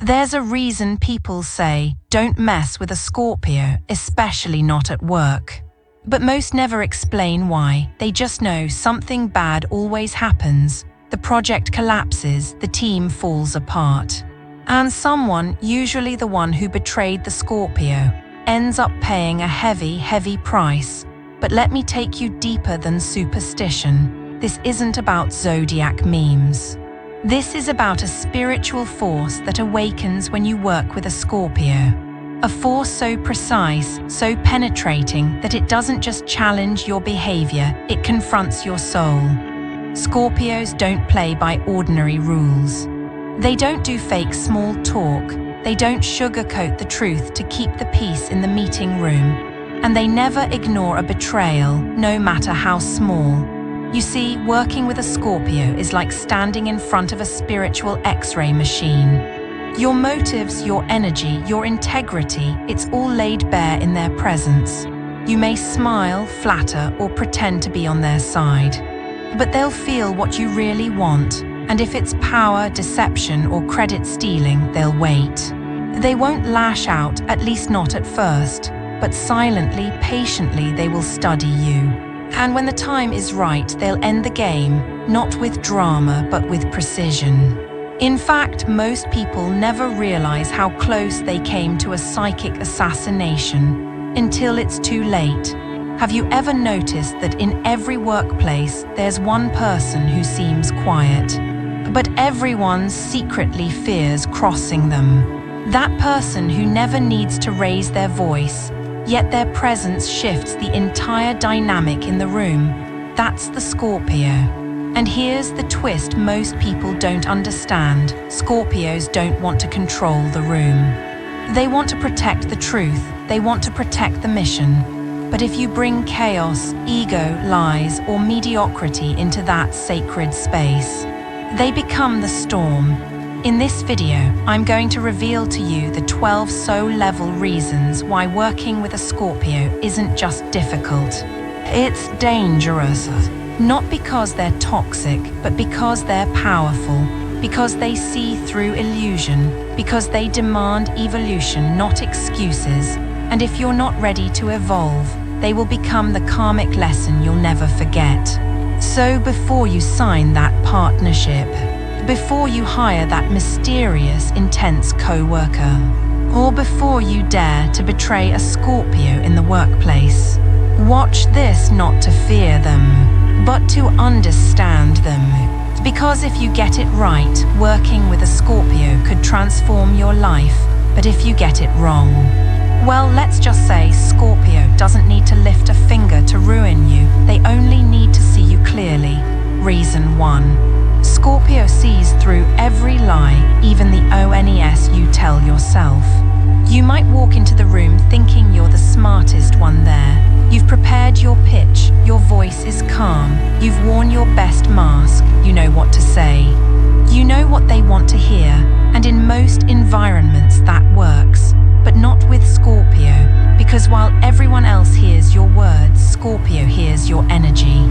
There's a reason people say, don't mess with a Scorpio, especially not at work. But most never explain why. They just know something bad always happens. The project collapses, the team falls apart. And someone, usually the one who betrayed the Scorpio, ends up paying a heavy price. But let me take you deeper than superstition. This isn't about zodiac memes. This is about a spiritual force that awakens when you work with a Scorpio. A force so precise, so penetrating that it doesn't just challenge your behavior, it confronts your soul. Scorpios don't play by ordinary rules. They don't do fake small talk. They don't sugarcoat the truth to keep the peace in the meeting room. And they never ignore a betrayal, no matter how small. You see, working with a Scorpio is like standing in front of a spiritual X-ray machine. Your motives, your energy, your integrity, it's all laid bare in their presence. You may smile, flatter, or pretend to be on their side. But they'll feel what you really want, and if it's power, deception, or credit stealing, they'll wait. They won't lash out, at least not at first, but silently, patiently, they will study you. And when the time is right, they'll end the game, not with drama, but with precision. In fact, most people never realize how close they came to a psychic assassination until it's too late. Have you ever noticed that in every workplace, there's one person who seems quiet, but everyone secretly fears crossing them? That person who never needs to raise their voice, yet their presence shifts the entire dynamic in the room. That's the Scorpio. And here's the twist most people don't understand. Scorpios don't want to control the room. They want to protect the truth. They want to protect the mission. But if you bring chaos, ego, lies, or mediocrity into that sacred space, they become the storm. In this video, I'm going to reveal to you the 12 soul-level reasons why working with a Scorpio isn't just difficult. It's dangerous. Not because they're toxic, but because they're powerful, because they see through illusion, because they demand evolution, not excuses. And if you're not ready to evolve, they will become the karmic lesson you'll never forget. So before you sign that partnership, before you hire that mysterious, intense co-worker, or before you dare to betray a Scorpio in the workplace, watch this not to fear them, but to understand them. Because if you get it right, working with a Scorpio could transform your life, but if you get it wrong, well, let's just say Scorpio doesn't need to lift a finger to ruin you. They only need to see you clearly. Reason 1. Scorpio sees through every lie, even the ONES you tell yourself. You might walk into the room thinking you're the smartest one there. You've prepared your pitch, your voice is calm, you've worn your best mask, you know what to say. You know what they want to hear, and in most environments that works, but not with Scorpio, because while everyone else hears your words, Scorpio hears your energy.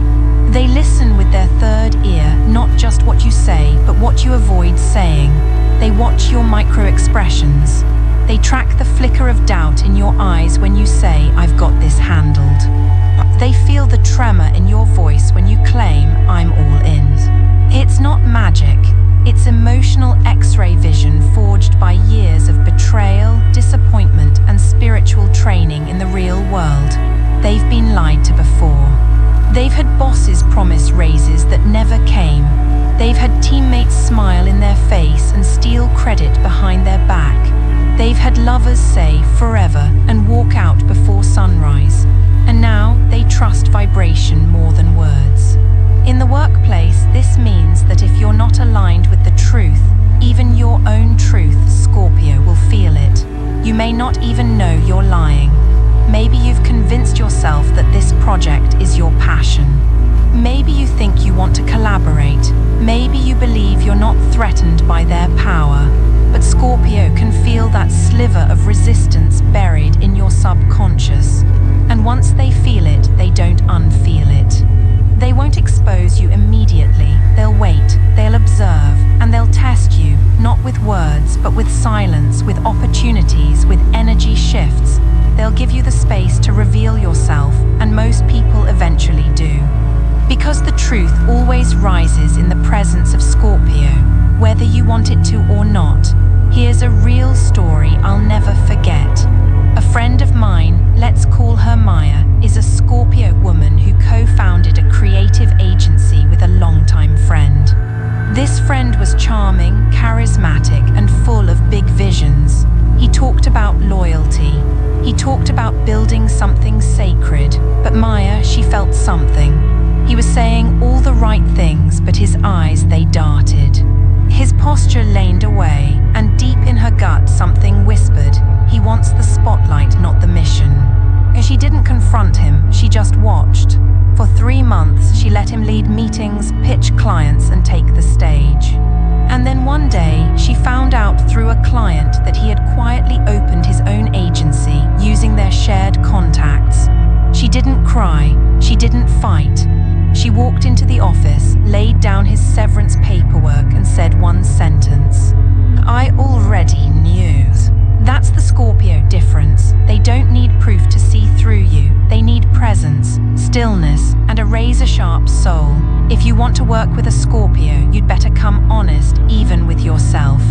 They listen with their third ear, not just what you say, but what you avoid saying. They watch your micro-expressions. They track the flicker of doubt in your eyes when you say, "I've got this handled." They feel the tremor in your voice when you claim, "I'm all in." It's not magic. It's emotional X-ray vision forged by years of betrayal, disappointment, and spiritual training in the real world. They've been lied to before. They've had bosses promise raises that never came. They've had teammates smile in their face and steal credit behind their back. They've had lovers say forever and walk out before sunrise. And now they trust vibration more than words. In the workplace, this means that if you're not aligned with the truth, even your own truth, Scorpio will feel it. You may not even know you're lying. Maybe you've convinced yourself that this project is your passion. Maybe you think you want to collaborate. Maybe you believe you're not threatened by their power. But Scorpio can feel that sliver of resistance buried in your subconscious. And once they feel it, they don't unfeel it. They won't expose you immediately. They'll wait, they'll observe, and they'll test you, not with words, but with silence, with opportunities, with energy shifts. They'll give you the space to reveal yourself, and most people eventually do. Because the truth always rises in the presence of Scorpio, whether you want it to or not. Here's a real story I'll never forget. A friend of mine, let's call her Maya, is a Scorpio woman who co-founded a creative agency with a longtime friend. This friend was charming, charismatic, and full of big visions. He talked about loyalty. He talked about building something sacred. But Maya, she felt something. He was saying all the right things, but his eyes, they darted. His posture leaned away, and deep in her gut something whispered, he wants the spotlight, not the mission. She didn't confront him, she just watched. For 3 months, she let him lead meetings, pitch clients, and take the stage. And then one day, she found out through a client that he had quietly opened his own agency using their shared contacts. She didn't cry, she didn't fight. She walked into the office, laid down his severance paperwork, and said one sentence. I already knew. That's the Scorpio difference. They don't need proof to see through you. They need presence, stillness, and a razor-sharp soul. If you want to work with a Scorpio, you'd better come honest, even with yourself.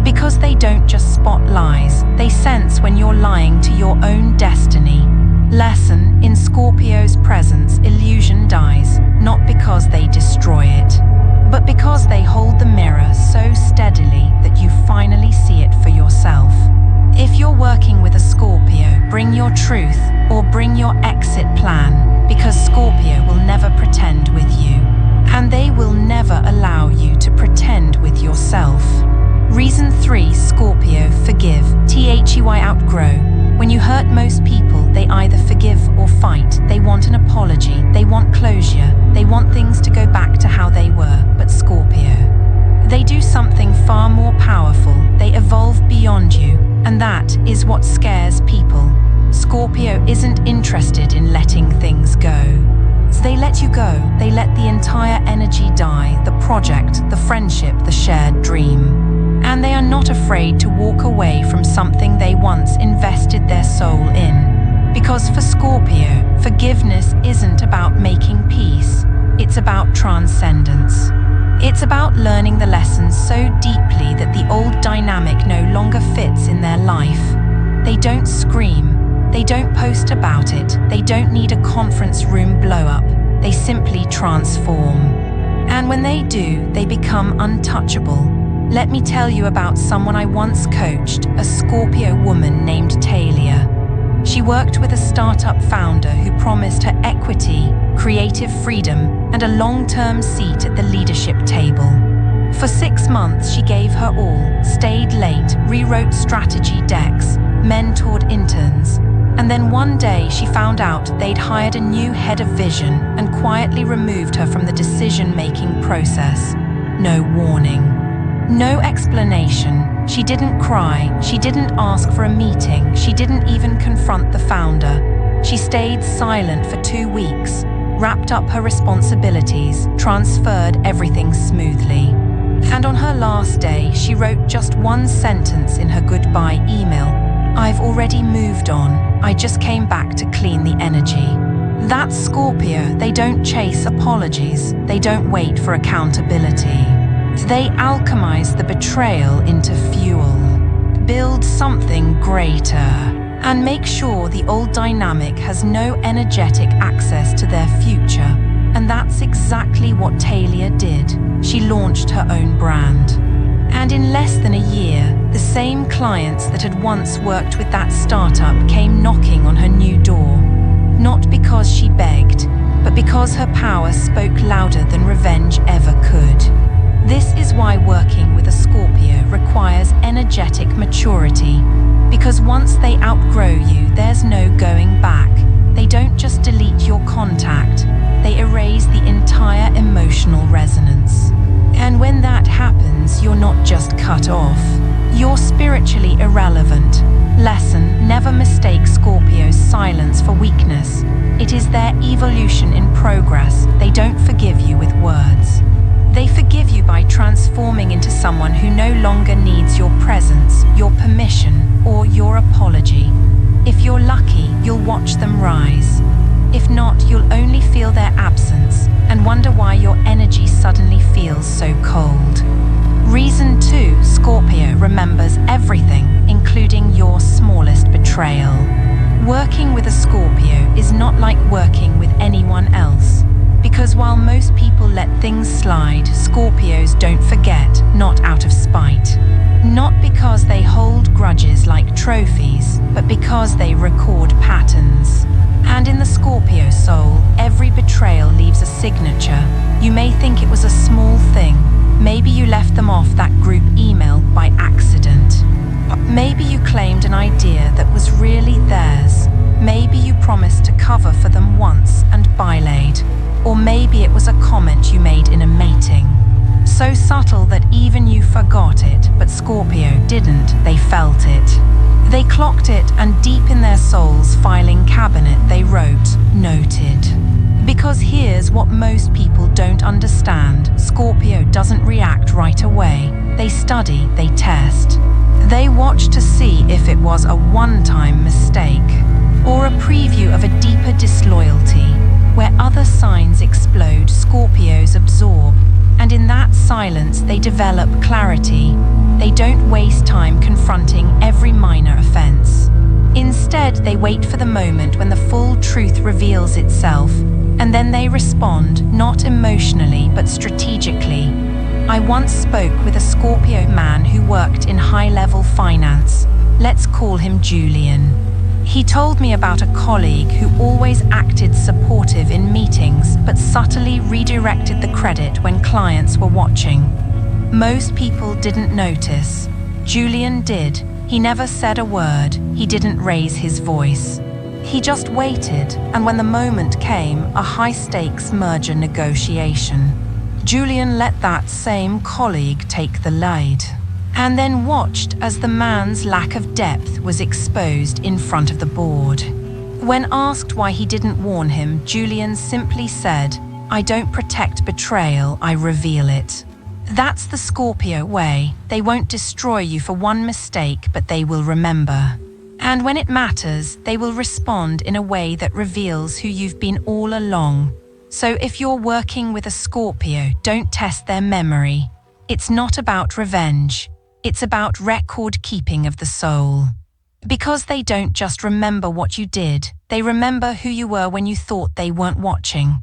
Because they don't just spot lies, they sense when you're lying to your own destiny. Lesson: in Scorpio's presence, illusion dies, not because they destroy it, but because they hold the mirror so steadily that you finally see it for yourself. If you're working with a Scorpio, bring your truth or bring your exit plan, because Scorpio will never pretend with you, and they will never allow you to pretend with yourself. Reason 3: Scorpio, forgive. THEY outgrow. When you hurt most people, they either forgive or fight. They want an apology, they want closure, they want things to go back to how they were. But Scorpio, they do something far more powerful. They evolve beyond you, and that is what scares people. Scorpio isn't interested in letting things go. So they let you go, they let the entire energy die, the project, the friendship, the shared dream. And they are not afraid to walk away from something they once invested their soul in. Because for Scorpio, forgiveness isn't about making peace, it's about transcendence. It's about learning the lessons so deeply that the old dynamic no longer fits in their life. They don't scream, they don't post about it, they don't need a conference room blow-up, they simply transform. And when they do, they become untouchable. Let me tell you about someone I once coached, a Scorpio woman named Talia. She worked with a startup founder who promised her equity, creative freedom, and a long-term seat at the leadership table. For 6 months, she gave her all, stayed late, rewrote strategy decks, mentored interns. And then one day, she found out they'd hired a new head of vision and quietly removed her from the decision-making process. No warning. No explanation. She didn't cry, she didn't ask for a meeting, she didn't even confront the founder. She stayed silent for 2 weeks, wrapped up her responsibilities, transferred everything smoothly. And on her last day, she wrote just one sentence in her goodbye email. I've already moved on, I just came back to clean the energy. That's Scorpio. They don't chase apologies, they don't wait for accountability. They alchemize the betrayal into fuel, build something greater, and make sure the old dynamic has no energetic access to their future. And that's exactly what Talia did. She launched her own brand. And in less than a year, the same clients that had once worked with that startup came knocking on her new door. Not because she begged, but because her power spoke louder than revenge ever could. This is why working with a Scorpio requires energetic maturity, because once they outgrow you, there's no going back. They don't just delete your contact, they erase the entire emotional resonance. And when that happens, you're not just cut off, You're spiritually irrelevant. Lesson: never mistake Scorpio's silence for weakness. It is their evolution in progress. They don't forgive you with words. They forgive you by transforming into someone who no longer needs your presence, your permission, or your apology. If you're lucky, you'll watch them rise. If not, you'll only feel their absence and wonder why your energy suddenly feels so cold. Reason 2: Scorpio remembers everything, including your smallest betrayal. Working with a Scorpio is not like working with anyone else. Because while most people let things slide, Scorpios don't forget, not out of spite. Not because they hold grudges like trophies, but because they record patterns. And in the Scorpio soul, every betrayal leaves a signature. You may think it was a small thing. Maybe you left them off that group email by accident. Maybe you claimed an idea that was really theirs. Maybe you promised to cover for them once and bylaid. Or maybe it was a comment you made in a meeting. So subtle that even you forgot it, but Scorpio didn't. They felt it. They clocked it, and deep in their soul's filing cabinet they wrote, "Noted." Because here's what most people don't understand: Scorpio doesn't react right away. They study, they test. They watch to see if it was a one-time mistake, or a preview of a deeper disloyalty. Where other signs explode, Scorpios absorb. And in that silence, they develop clarity. They don't waste time confronting every minor offense. Instead, they wait for the moment when the full truth reveals itself, and then they respond, not emotionally, but strategically. I once spoke with a Scorpio man who worked in high-level finance. Let's call him Julian. He told me about a colleague who always acted supportive in meetings but subtly redirected the credit when clients were watching. Most people didn't notice. Julian did. He never said a word. He didn't raise his voice. He just waited, and when the moment came, a high-stakes merger negotiation, Julian let that same colleague take the lead. And then watched as the man's lack of depth was exposed in front of the board. When asked why he didn't warn him, Julian simply said, "I don't protect betrayal, I reveal it." That's the Scorpio way. They won't destroy you for one mistake, but they will remember. And when it matters, they will respond in a way that reveals who you've been all along. So if you're working with a Scorpio, don't test their memory. It's not about revenge. It's about record-keeping of the soul. Because they don't just remember what you did, they remember who you were when you thought they weren't watching.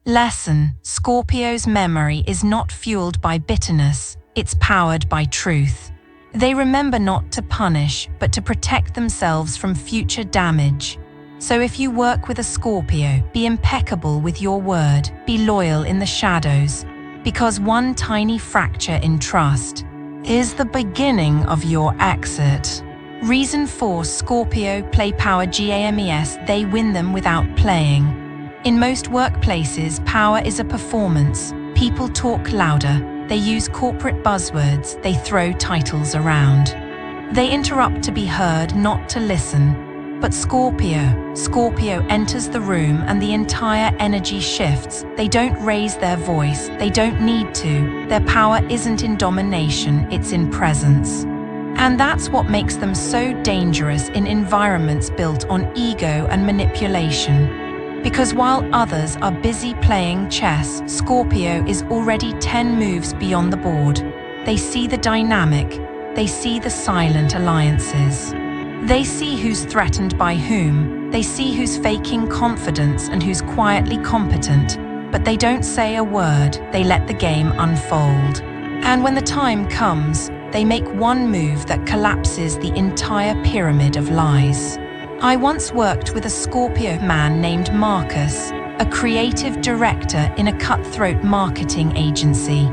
Lesson: Scorpio's memory is not fueled by bitterness, it's powered by truth. They remember not to punish, but to protect themselves from future damage. So if you work with a Scorpio, be impeccable with your word, be loyal in the shadows, because one tiny fracture in trust is the beginning of your exit. Reason 4: Scorpio play power games. They win them without playing. In most workplaces, power is a performance. People talk louder. They use corporate buzzwords. They throw titles around. They interrupt to be heard, not to listen. But Scorpio enters the room and the entire energy shifts. They don't raise their voice. They don't need to. Their power isn't in domination, it's in presence. And that's what makes them so dangerous in environments built on ego and manipulation. Because while others are busy playing chess, Scorpio is already 10 moves beyond the board. They see the dynamic. They see the silent alliances. They see who's threatened by whom. They see who's faking confidence and who's quietly competent. But they don't say a word. They let the game unfold. And when the time comes, they make one move that collapses the entire pyramid of lies. I once worked with a Scorpio man named Marcus, a creative director in a cutthroat marketing agency.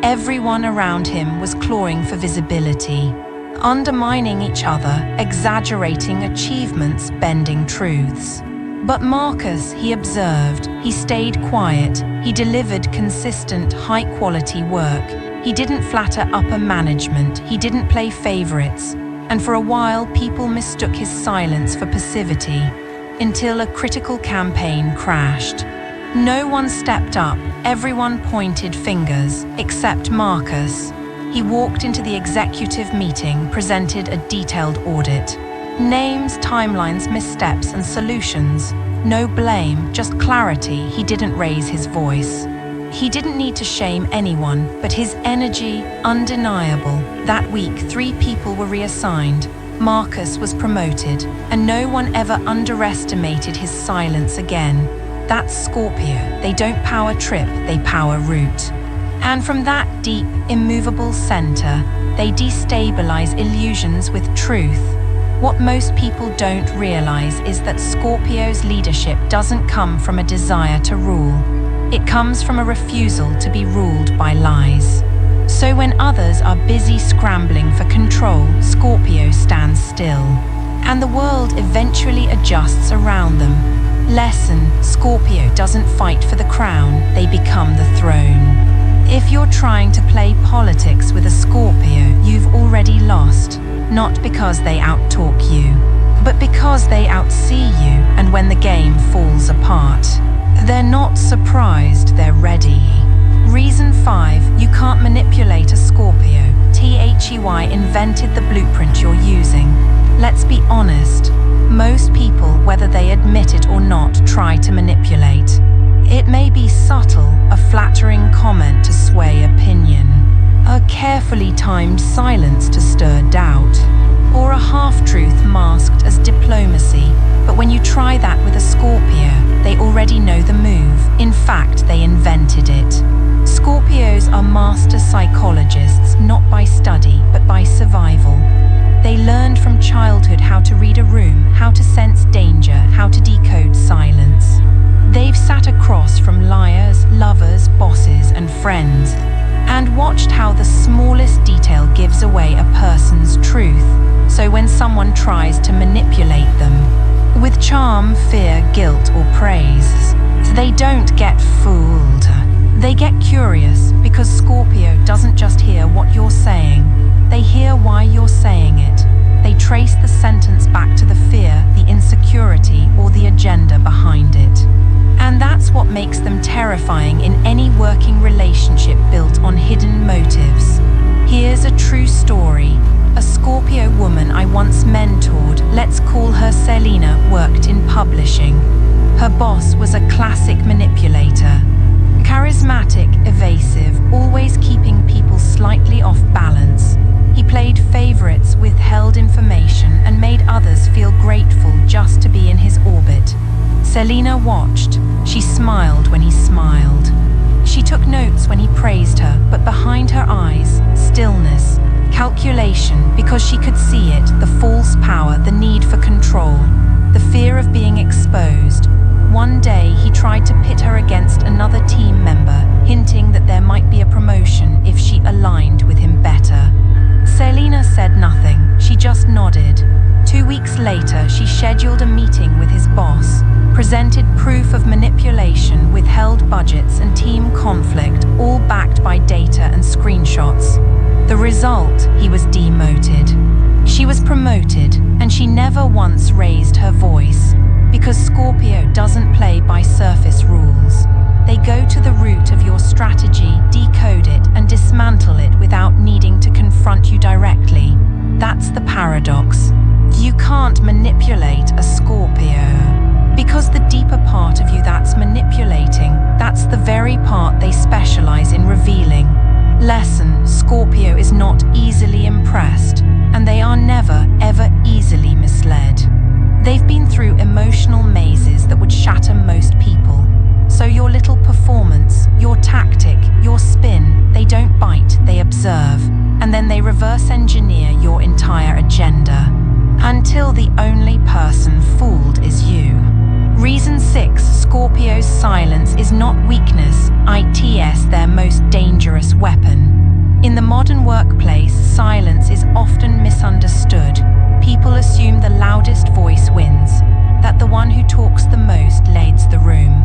Everyone around him was clawing for visibility, undermining each other, exaggerating achievements, bending truths. But Marcus, he observed, he stayed quiet, he delivered consistent, high-quality work. He didn't flatter upper management, he didn't play favorites, and for a while people mistook his silence for passivity, until a critical campaign crashed. No one stepped up, everyone pointed fingers, except Marcus. He walked into the executive meeting, presented a detailed audit. Names, timelines, missteps, and solutions. No blame, just clarity. He didn't raise his voice. He didn't need to shame anyone, but his energy, undeniable. That week, 3 people were reassigned. Marcus was promoted, and no one ever underestimated his silence again. That's Scorpio. They don't power trip, they power root. And from that deep, immovable center, they destabilize illusions with truth. What most people don't realize is that Scorpio's leadership doesn't come from a desire to rule. It comes from a refusal to be ruled by lies. So when others are busy scrambling for control, Scorpio stands still. And the world eventually adjusts around them. Lesson: Scorpio doesn't fight for the crown, they become the throne. If you're trying to play politics with a Scorpio, you've already lost. Not because they outtalk you, but because they outsee you, and when the game falls apart, they're not surprised, they're ready. Reason 5, you can't manipulate a Scorpio. THEY invented the blueprint you're using. Let's be honest, most people, whether they admit it or not, try to manipulate. It may be subtle, a flattering comment to sway opinion, a carefully timed silence to stir doubt, or a half-truth masked as diplomacy. But when you try that with a Scorpio, they already know the move. In fact, they invented it. Scorpios are master psychologists, not by study, but by survival. They learned from childhood how to read a room, how to sense danger, how to decode silence. They've sat across from liars, lovers, bosses, and friends, and watched how the smallest detail gives away a person's truth. So when someone tries to manipulate them, with charm, fear, guilt, or praise, they don't get fooled. They get curious, because Scorpio doesn't just hear what you're saying, they hear why you're saying it. They trace the sentence back to the fear, the insecurity, or the agenda behind it. And that's what makes them terrifying in any working relationship built on hidden motives. Here's a true story. A Scorpio woman I once mentored, let's call her Selena, worked in publishing. Her boss was a classic manipulator. Charismatic, evasive, always keeping people slightly off balance. He played favorites, withheld information, and made others feel grateful just to be in his orbit. Selena watched. She smiled when he smiled. She took notes when he praised her, but behind her eyes, stillness, calculation, because she could see it, the false power, the need for control, the fear of being exposed. One day, he tried to pit her against another team member, hinting that there might be a promotion if she aligned with him better. Selena said nothing, she just nodded. 2 weeks later, she scheduled a meeting with his boss, presented proof of manipulation, withheld budgets, and team conflict, all backed by data and screenshots. The result, he was demoted. She was promoted, and she never once raised her voice, because Scorpio doesn't play by surface rules. They go to the root of your strategy, decode it, and dismantle it without needing to confront you directly. That's the paradox. You can't manipulate a Scorpio, because the deeper part of you that's manipulating, that's the very part they specialize in revealing. Lesson: Scorpio is not easily impressed, and they are never, ever easily misled. They've been through emotional mazes that would shatter most people. So your little performance, your tactic, your spin, they don't bite, they observe, and then they reverse engineer your entire agenda, until the only person fooled is you. Reason 6, Scorpio's silence is not weakness, it's their most dangerous weapon. In the modern workplace, silence is often misunderstood. People assume the loudest voice wins, that the one who talks the most leads the room.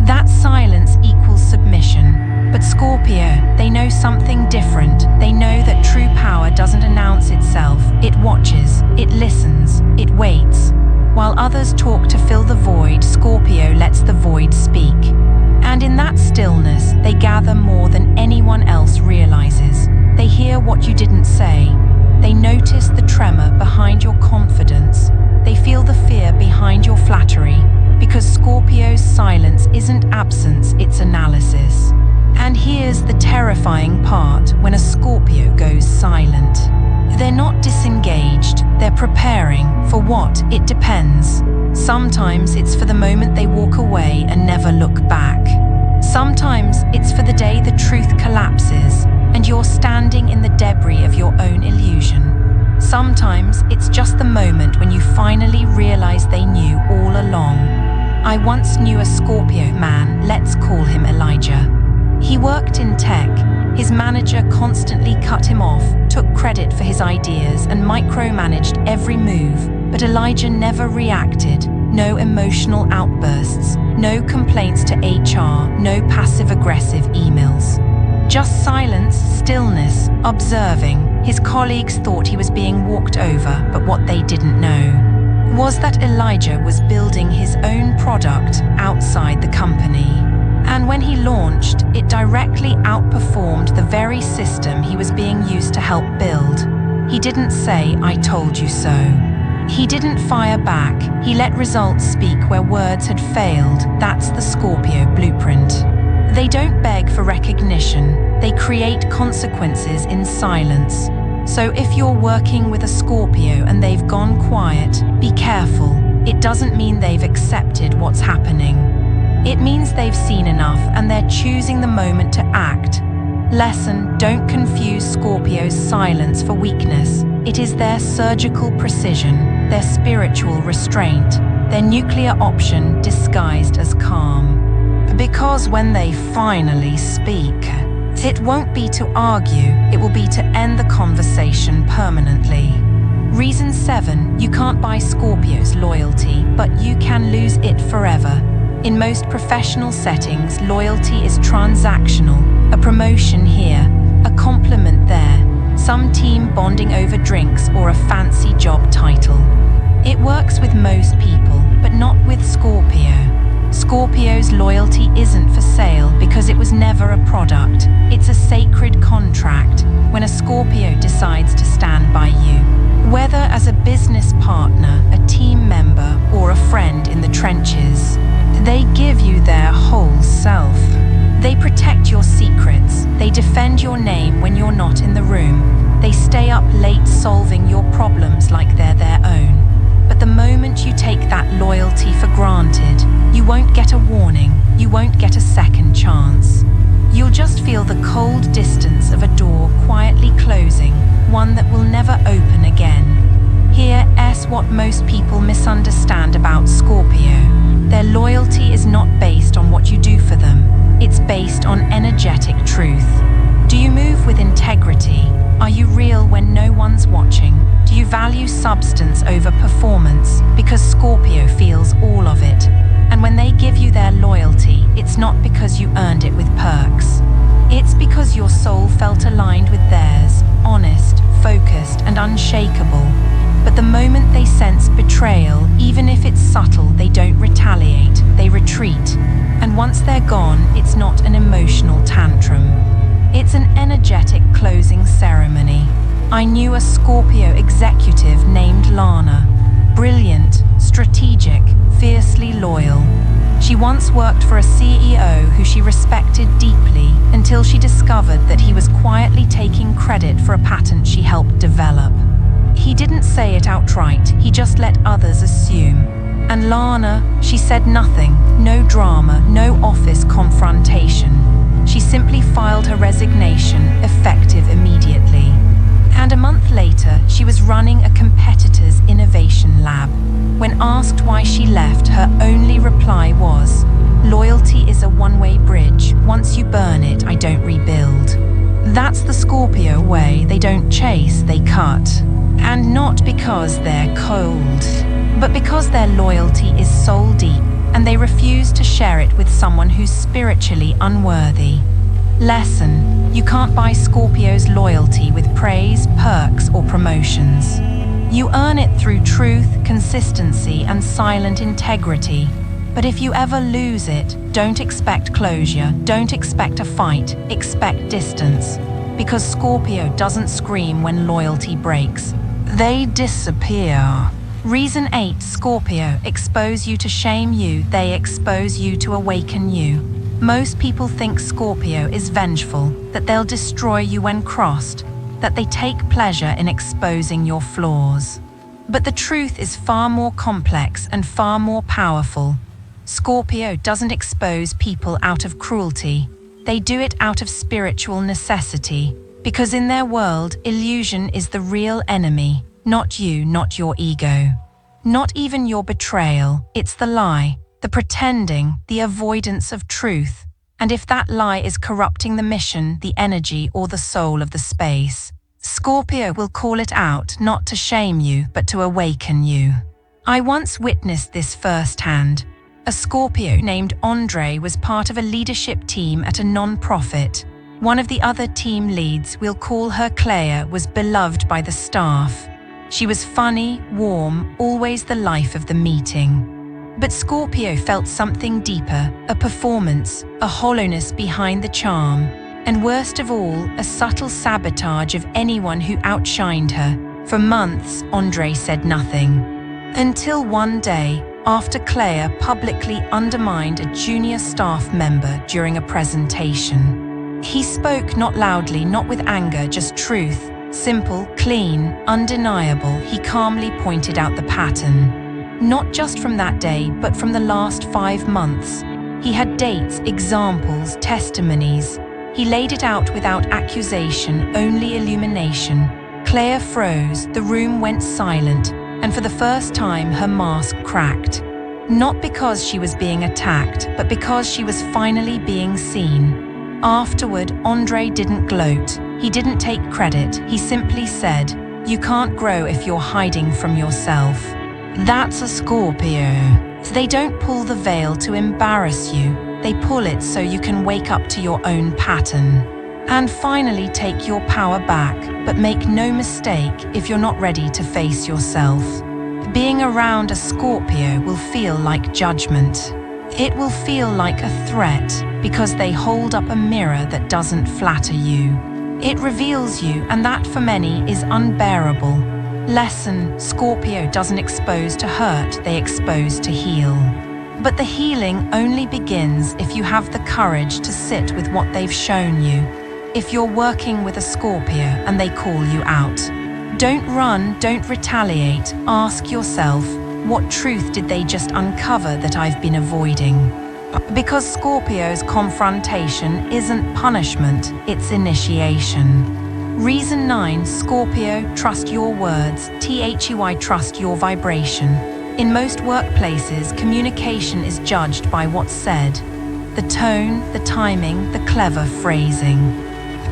That silence equals submission. But Scorpio, they know know something different. They know that true power doesn't announce itself. It watches, it listens, it waits. While others talk to fill the void, Scorpio lets the void speak. And in that stillness, they gather more than anyone else realizes. They hear what you didn't say. They notice the tremor behind your confidence. They feel the fear behind your flattery. Because Scorpio's silence isn't absence, it's analysis. And here's the terrifying part: when a Scorpio goes silent, they're not disengaged, they're preparing. For what? It depends. Sometimes it's for the moment they walk away and never look back. Sometimes it's for the day the truth collapses and you're standing in the debris of your own illusion. Sometimes it's just the moment when you finally realize they knew all along. I once knew a Scorpio man, let's call him Elijah. He worked in tech. His manager constantly cut him off, took credit for his ideas, and micromanaged every move. But Elijah never reacted. No emotional outbursts, no complaints to HR, no passive-aggressive emails. Just silence, stillness, observing. His colleagues thought he was being walked over, but what they didn't know was that Elijah was building his own product outside the company. And when he launched, it directly outperformed the very system he was being used to help build. He didn't say, "I told you so." He didn't fire back. He let results speak where words had failed. That's the Scorpio blueprint. They don't beg for recognition. They create consequences in silence. So if you're working with a Scorpio and they've gone quiet, be careful. It doesn't mean they've accepted what's happening. It means they've seen enough and they're choosing the moment to act. Lesson: don't confuse Scorpio's silence for weakness. It is their surgical precision, their spiritual restraint, their nuclear option disguised as calm. Because when they finally speak, it won't be to argue, it will be to end the conversation permanently. Reason 7, you can't buy Scorpio's loyalty, but you can lose it forever. In most professional settings, loyalty is transactional. A promotion here, a compliment there, some team bonding over drinks or a fancy job title. It works with most people, but not with Scorpio. Scorpio's loyalty isn't for sale because it was never a product. It's a sacred contract when a Scorpio decides to stand by you. Whether as a business partner, a team member, or a friend in the trenches, they give you their whole self. They protect your secrets. They defend your name when you're not in the room. They stay up late solving your problems like they're their own. But the moment you take that loyalty for granted, you won't get a warning, you won't get a second chance. You'll just feel the cold distance of a door quietly closing, one that will never open again. Here's what most people misunderstand about Scorpio. Their loyalty is not based on what you do for them, it's based on energetic truth. Do you move with integrity? Are you real when no one's watching? Do you value substance over performance? Because Scorpio feels all of it. And when they give you their loyalty, it's not because you earned it with perks. It's because your soul felt aligned with theirs, honest, focused, and unshakable. But the moment they sense betrayal, even if it's subtle, they don't retaliate, they retreat. And once they're gone, it's not an emotional tantrum. It's an energetic closing ceremony. I knew a Scorpio executive named Lana. Brilliant, strategic, fiercely loyal. She once worked for a CEO who she respected deeply until she discovered that he was quietly taking credit for a patent she helped develop. He didn't say it outright, he just let others assume. And Lana, she said nothing, no drama, no office confrontation. She simply filed her resignation, effective immediately. And a month later, she was running a competitor's innovation lab. When asked why she left, her only reply was, "Loyalty is a one-way bridge. Once you burn it, I don't rebuild." That's the Scorpio way. They don't chase, they cut. And not because they're cold, but because their loyalty is soul deep, and they refuse to share it with someone who's spiritually unworthy. Lesson: you can't buy Scorpio's loyalty with praise, perks, or promotions. You earn it through truth, consistency, and silent integrity. But if you ever lose it, don't expect closure, don't expect a fight, expect distance. Because Scorpio doesn't scream when loyalty breaks. They disappear. Reason 8, Scorpio, expose you to shame you, they expose you to awaken you. Most people think Scorpio is vengeful, that they'll destroy you when crossed, that they take pleasure in exposing your flaws. But the truth is far more complex and far more powerful. Scorpio doesn't expose people out of cruelty. They do it out of spiritual necessity, because in their world, illusion is the real enemy, not you, not your ego. Not even your betrayal, it's the lie, the pretending, the avoidance of truth. And if that lie is corrupting the mission, the energy, or the soul of the space, Scorpio will call it out, not to shame you, but to awaken you. I once witnessed this firsthand. A Scorpio named Andre was part of a leadership team at a non-profit. One of the other team leads, we'll call her Claire, was beloved by the staff. She was funny, warm, always the life of the meeting. But Scorpio felt something deeper, a performance, a hollowness behind the charm, and worst of all, a subtle sabotage of anyone who outshined her. For months, Andre said nothing. Until one day, after Claire publicly undermined a junior staff member during a presentation. He spoke not loudly, not with anger, just truth. Simple, clean, undeniable, he calmly pointed out the pattern. Not just from that day, but from the last 5 months. He had dates, examples, testimonies. He laid it out without accusation, only illumination. Claire froze, the room went silent, and for the first time her mask cracked. Not because she was being attacked, but because she was finally being seen. Afterward, Andre didn't gloat. He didn't take credit. He simply said, "You can't grow if you're hiding from yourself." That's a Scorpio. They don't pull the veil to embarrass you. They pull it so you can wake up to your own pattern. And finally take your power back, but make no mistake if you're not ready to face yourself. Being around a Scorpio will feel like judgment. It will feel like a threat because they hold up a mirror that doesn't flatter you. It reveals you, and that for many is unbearable. Lesson: Scorpio doesn't expose to hurt, they expose to heal. But the healing only begins if you have the courage to sit with what they've shown you. If you're working with a Scorpio and they call you out, don't run, don't retaliate. Ask yourself, what truth did they just uncover that I've been avoiding? Because Scorpio's confrontation isn't punishment, it's initiation. Reason 9, Scorpio, trust your words, THEY, trust your vibration. In most workplaces, communication is judged by what's said. The tone, the timing, the clever phrasing.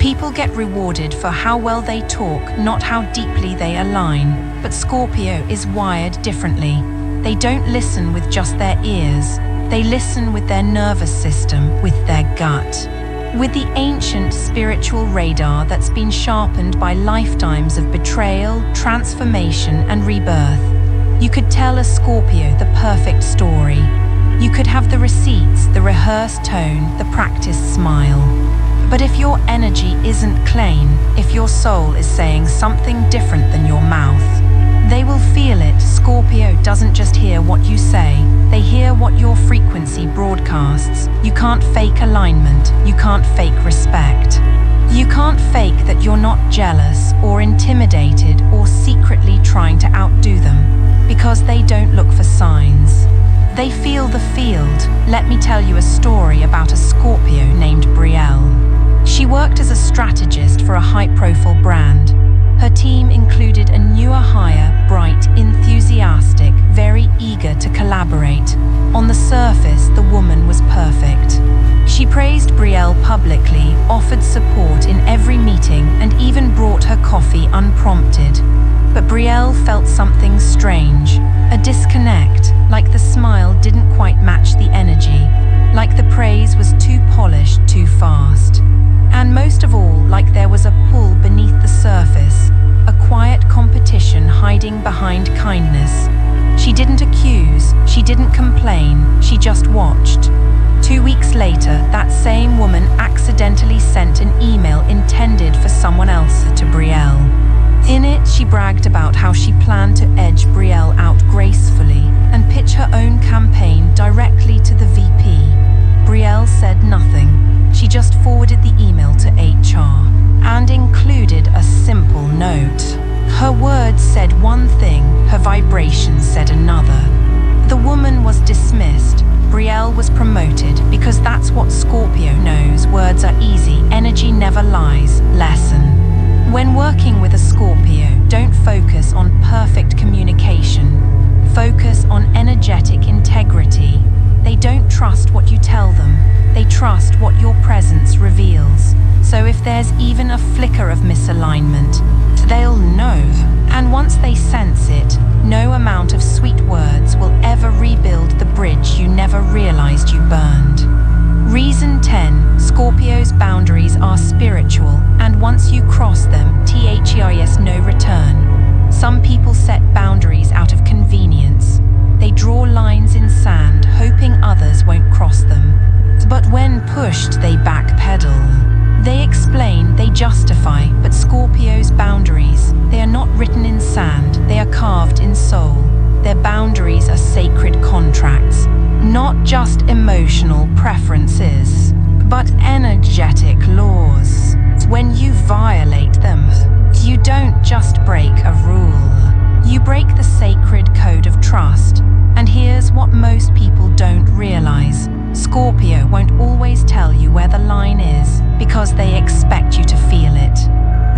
People get rewarded for how well they talk, not how deeply they align. But Scorpio is wired differently. They don't listen with just their ears. They listen with their nervous system, with their gut. With the ancient spiritual radar that's been sharpened by lifetimes of betrayal, transformation, and rebirth. You could tell a Scorpio the perfect story. You could have the receipts, the rehearsed tone, the practiced smile. But if your energy isn't clean, if your soul is saying something different than your mouth, they will feel it. Scorpio doesn't just hear what you say, they hear what your frequency broadcasts. You can't fake alignment, you can't fake respect. You can't fake that you're not jealous or intimidated or secretly trying to outdo them, because they don't look for signs. They feel the field. Let me tell you a story about a Scorpio named Brielle. She worked as a strategist for a high-profile brand. Her team included a newer hire, bright, enthusiastic, very eager to collaborate. On the surface, the woman was perfect. She praised Brielle publicly, offered support in every meeting, and even brought her coffee unprompted. But Brielle felt something strange, a disconnect, like the smile didn't quite match the energy, like the praise was too polished, too fast. most of all like there was a pull beneath the surface, a quiet competition hiding behind kindness. She didn't accuse, she didn't complain, she just watched. 2 weeks later, that same woman accidentally sent an email intended for someone else to Brielle. In it, she bragged about how she planned to edge Brielle out gracefully and pitch her own campaign directly to the VP. Brielle said nothing. She just forwarded the email to HR and included a simple note. Her words said one thing, her vibrations said another. The woman was dismissed. Brielle was promoted because that's what Scorpio knows. Words are easy, energy never lies. Lesson. When working with a Scorpio, don't focus on perfect communication. Focus on energetic integrity. They don't trust what you tell them. They trust what your presence reveals. So if there's even a flicker of misalignment, they'll know. And once they sense it, no amount of sweet words will ever rebuild the bridge you never realized you burned. Reason 10. Scorpio's boundaries are spiritual, and once you cross them, there's no return. Some people set boundaries out of convenience. They draw lines in sand, hoping others won't cross them. But when pushed, they backpedal. They explain, they justify, but Scorpio's boundaries, they are not written in sand, they are carved in soul. Their boundaries are sacred contracts, not just emotional preferences, but energetic laws. When you violate them, you don't just break a rule. You break the sacred code of trust. And here's what most people don't realize. Scorpio won't always tell you where the line is because they expect you to feel it.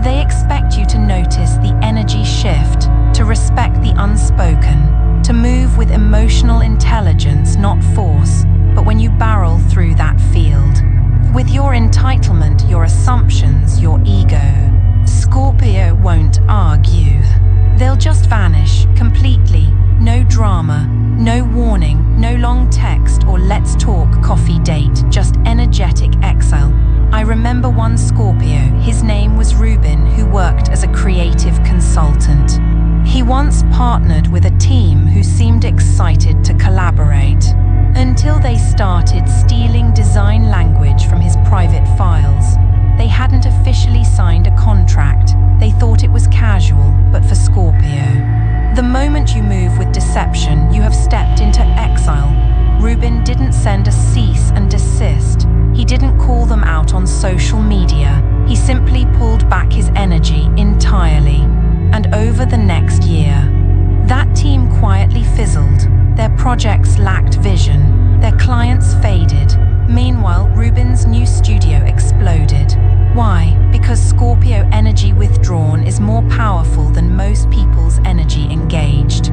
They expect you to notice the energy shift, to respect the unspoken, to move with emotional intelligence, not force. But when you barrel through that field, with your entitlement, your assumptions, your ego, Scorpio won't argue. They'll just vanish completely. No drama, no warning, no long text or let's talk coffee date, just energetic exile. I remember one Scorpio, his name was Ruben, who worked as a creative consultant. He once partnered with a team who seemed excited to collaborate, until they started stealing design language from his private files. They hadn't officially signed a contract. They thought it was casual, but for Scorpio, the moment you move with deception, you have stepped into exile. Ruben didn't send a cease and desist. He didn't call them out on social media. He simply pulled back his energy entirely. And over the next year, that team quietly fizzled. Their projects lacked vision. Their clients faded. Meanwhile, Ruben's new studio exploded. Why? Because Scorpio energy withdrawn is more powerful than most people's energy engaged.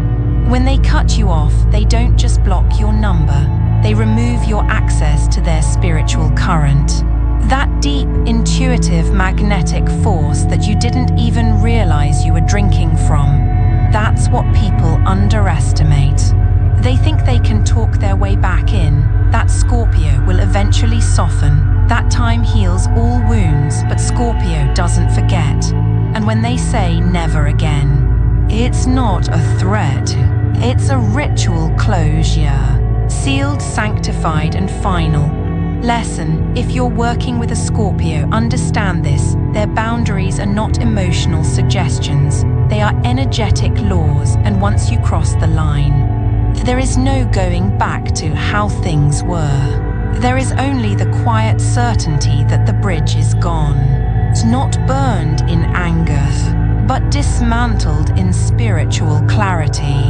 When they cut you off, they don't just block your number, they remove your access to their spiritual current. That deep, intuitive, magnetic force that you didn't even realize you were drinking from. That's what people underestimate. They think they can talk their way back in. That Scorpio will eventually soften. That time heals all wounds, but Scorpio doesn't forget. And when they say never again, it's not a threat. It's a ritual closure. Sealed, sanctified, and final. Lesson: if you're working with a Scorpio, understand this. Their boundaries are not emotional suggestions. They are energetic laws, and once you cross the line, there is no going back to how things were. There is only the quiet certainty that the bridge is gone. It's not burned in anger, but dismantled in spiritual clarity.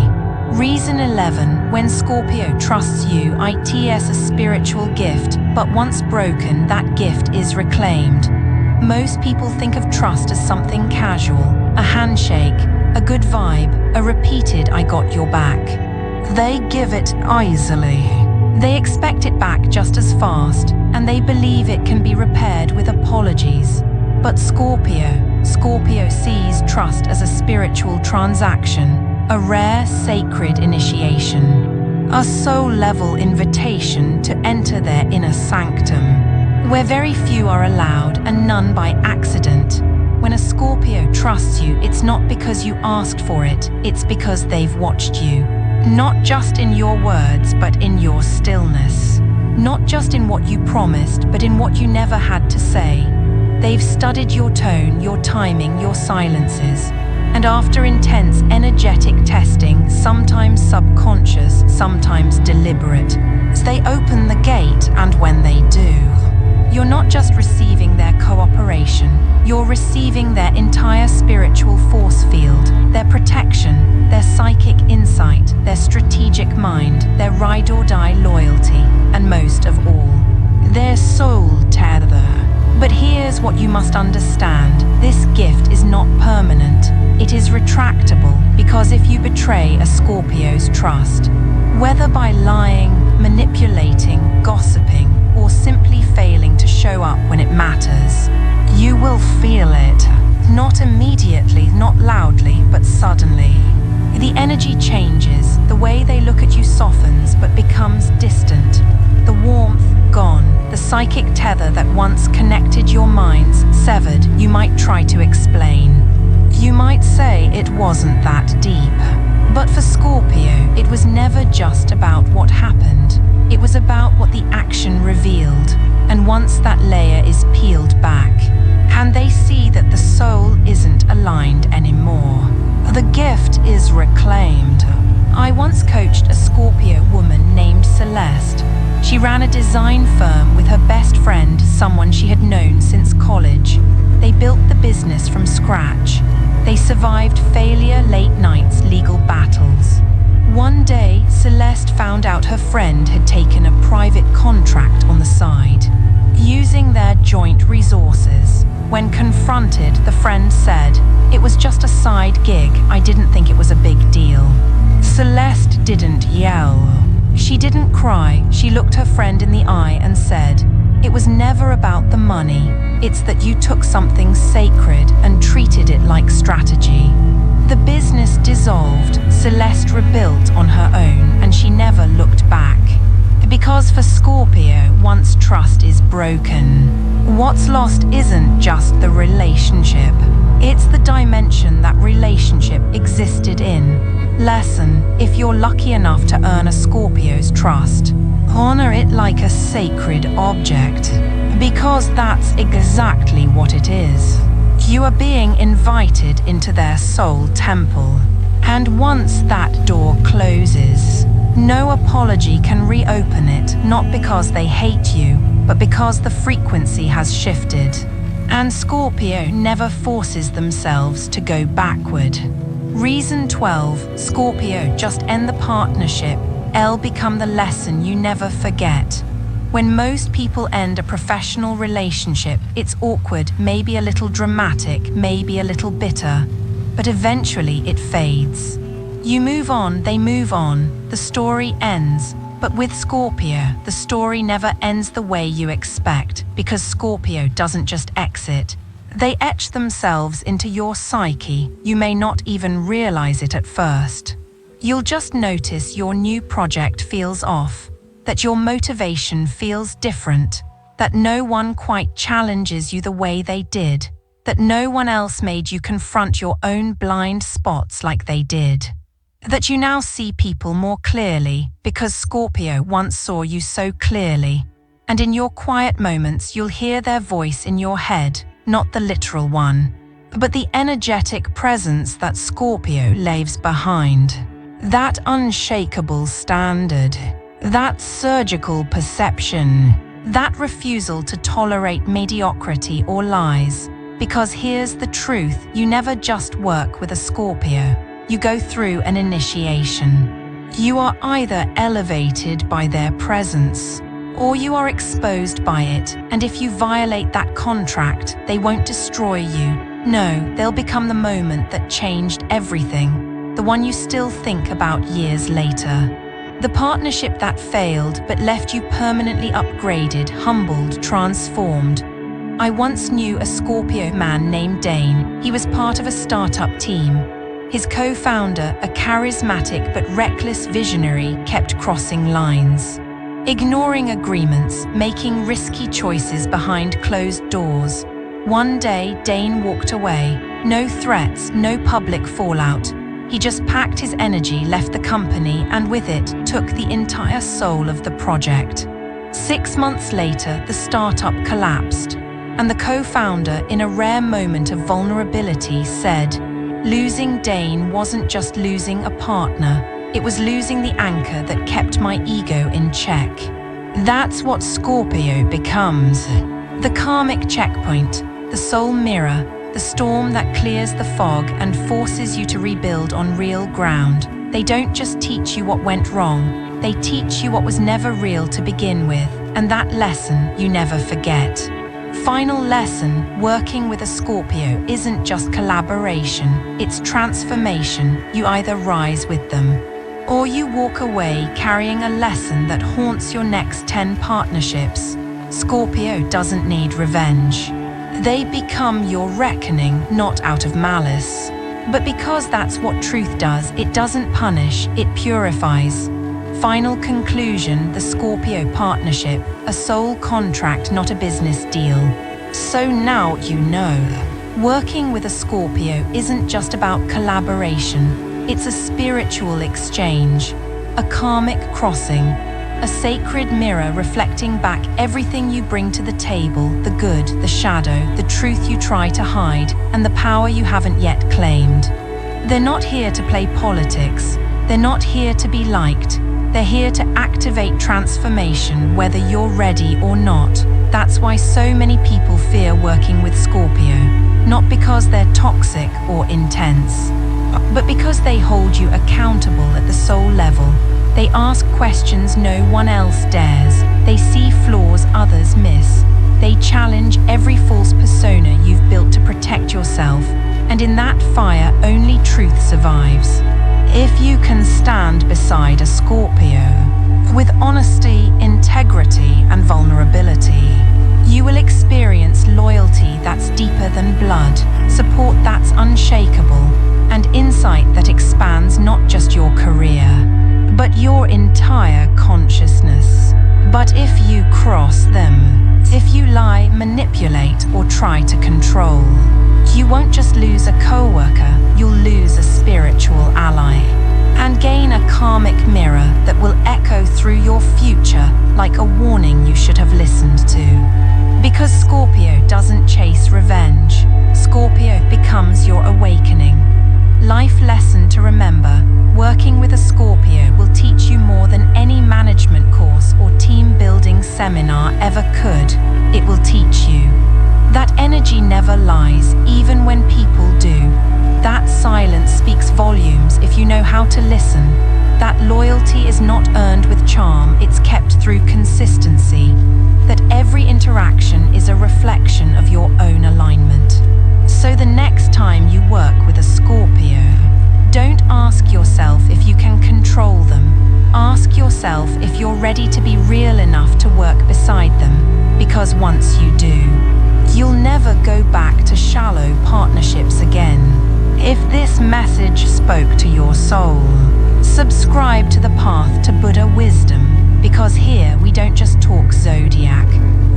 Reason 11. When Scorpio trusts you, it's a spiritual gift, but once broken, that gift is reclaimed. Most people think of trust as something casual, a handshake, a good vibe, a repeated "I got your back." They give it easily. They expect it back just as fast, and they believe it can be repaired with apologies. But Scorpio sees trust as a spiritual transaction, a rare, sacred initiation, a soul-level invitation to enter their inner sanctum. where very few are allowed and none by accident. When a Scorpio trusts you, it's not because you asked for it, it's because they've watched you. Not just in your words, but in your stillness. Not just in what you promised, but in what you never had to say. They've studied your tone, your timing, your silences. And after intense energetic testing, sometimes subconscious, sometimes deliberate, they open the gate, and when they do, you're not just receiving their cooperation, you're receiving their entire spiritual force field, their protection, their psychic insight, their strategic mind, their ride-or-die loyalty, and most of all, their soul tether. But here's what you must understand. This gift is not permanent. It is retractable, because if you betray a Scorpio's trust, whether by lying, manipulating, gossiping, or simply failing to show up when it matters, you will feel it. Not immediately, not loudly, but suddenly. The energy changes, the way they look at you softens but becomes distant. The warmth gone, the psychic tether that once connected your minds severed. You might try to explain. You might say it wasn't that deep. But for Scorpio, it was never just about what happened. It was about what the action revealed. And once that layer is peeled back, and they see that the soul isn't aligned anymore, the gift is reclaimed. I once coached a Scorpio woman named Celeste. She ran a design firm with her best friend, someone she had known since college. They built the business from scratch. They survived failure, late nights, legal battles. One day, Celeste found out her friend had taken a private contract on the side, using their joint resources. When confronted, the friend said, "It was just a side gig, I didn't think it was a big deal." Celeste didn't yell. She didn't cry. She looked her friend in the eye and said, "It was never about the money. It's that you took something sacred and treated it like strategy." The business dissolved. Celeste rebuilt on her own, and she never looked back. Because for Scorpio, once trust is broken, what's lost isn't just the relationship. It's the dimension that relationship existed in. Lesson: if you're lucky enough to earn a Scorpio's trust, honor it like a sacred object, because that's exactly what it is. You are being invited into their soul temple, and once that door closes, no apology can reopen it, not because they hate you, but because the frequency has shifted. And Scorpio never forces themselves to go backward. Reason 12, Scorpio, just end the partnership. L, become the lesson you never forget. When most people end a professional relationship, it's awkward, maybe a little dramatic, maybe a little bitter, but eventually it fades. You move on, they move on, the story ends. But with Scorpio, the story never ends the way you expect, because Scorpio doesn't just exit. They etch themselves into your psyche. You may not even realize it at first. You'll just notice your new project feels off, that your motivation feels different, that no one quite challenges you the way they did, that no one else made you confront your own blind spots like they did, that you now see people more clearly because Scorpio once saw you so clearly. And in your quiet moments, you'll hear their voice in your head, not the literal one, but the energetic presence that Scorpio leaves behind. That unshakable standard, that surgical perception, that refusal to tolerate mediocrity or lies. Because here's the truth, you never just work with a Scorpio, you go through an initiation. You are either elevated by their presence, or you are exposed by it, and if you violate that contract, they won't destroy you. No, they'll become the moment that changed everything, the one you still think about years later. The partnership that failed but left you permanently upgraded, humbled, transformed. I once knew a Scorpio man named Dane. He was part of a startup team. His co-founder, a charismatic but reckless visionary, kept crossing lines. ignoring agreements, making risky choices behind closed doors. One day, Dane walked away. No threats, no public fallout. He just packed his energy, left the company, and with it, took the entire soul of the project. 6 months later, the startup collapsed, and the co-founder, in a rare moment of vulnerability, said, "Losing Dane wasn't just losing a partner, it was losing the anchor that kept my ego in check." That's what Scorpio becomes. The karmic checkpoint, the soul mirror, the storm that clears the fog and forces you to rebuild on real ground. They don't just teach you what went wrong, they teach you what was never real to begin with, and that lesson you never forget. Final lesson, working with a Scorpio isn't just collaboration, it's transformation. You either rise with them, or you walk away carrying a lesson that haunts your next 10 partnerships. Scorpio doesn't need revenge. They become your reckoning, not out of malice. But because that's what truth does, it doesn't punish, it purifies. Final conclusion, the Scorpio partnership, a soul contract, not a business deal. So now you know. Working with a Scorpio isn't just about collaboration, it's a spiritual exchange, a karmic crossing, a sacred mirror reflecting back everything you bring to the table, the good, the shadow, the truth you try to hide, and the power you haven't yet claimed. They're not here to play politics, they're not here to be liked, they're here to activate transformation whether you're ready or not. That's why so many people fear working with Scorpio, not because they're toxic or intense, but because they hold you accountable at the soul level. They ask questions no one else dares. They see flaws others miss. They challenge every false persona you've built to protect yourself. And in that fire, only truth survives. If you can stand beside a Scorpio with honesty, integrity, and vulnerability, you will experience loyalty that's deeper than blood, support that's unshakable, and insight that expands not just your career, but your entire consciousness. But if you cross them, if you lie, manipulate, or try to control, you won't just lose a coworker, you'll lose a spiritual ally, and gain a karmic mirror that will echo through your future like a warning you should have listened to. Because Scorpio doesn't chase revenge, Scorpio becomes your awakening. Life lesson to remember, working with a Scorpio will teach you more than any management course or team building seminar ever could. It will teach you that energy never lies, even when people do. That silence speaks volumes if you know how to listen. That loyalty is not earned with charm, it's kept through consistency. That every interaction is a reflection of your own alignment. So the next time you work with a Scorpio, don't ask yourself if you can control them. Ask yourself if you're ready to be real enough to work beside them. Because once you do, you'll never go back to shallow partnerships again. If this message spoke to your soul, subscribe to the Path to Buddha Wisdom, because here we don't just talk zodiac.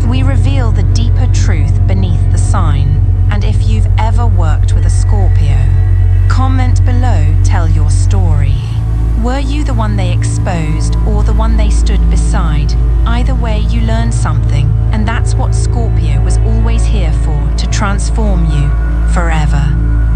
We reveal the deeper truth beneath the sign. And if you've ever worked with a Scorpio, comment below, tell your story. Were you the one they exposed or the one they stood beside? Either way, you learned something, and that's what Scorpio was always here for, to transform you forever.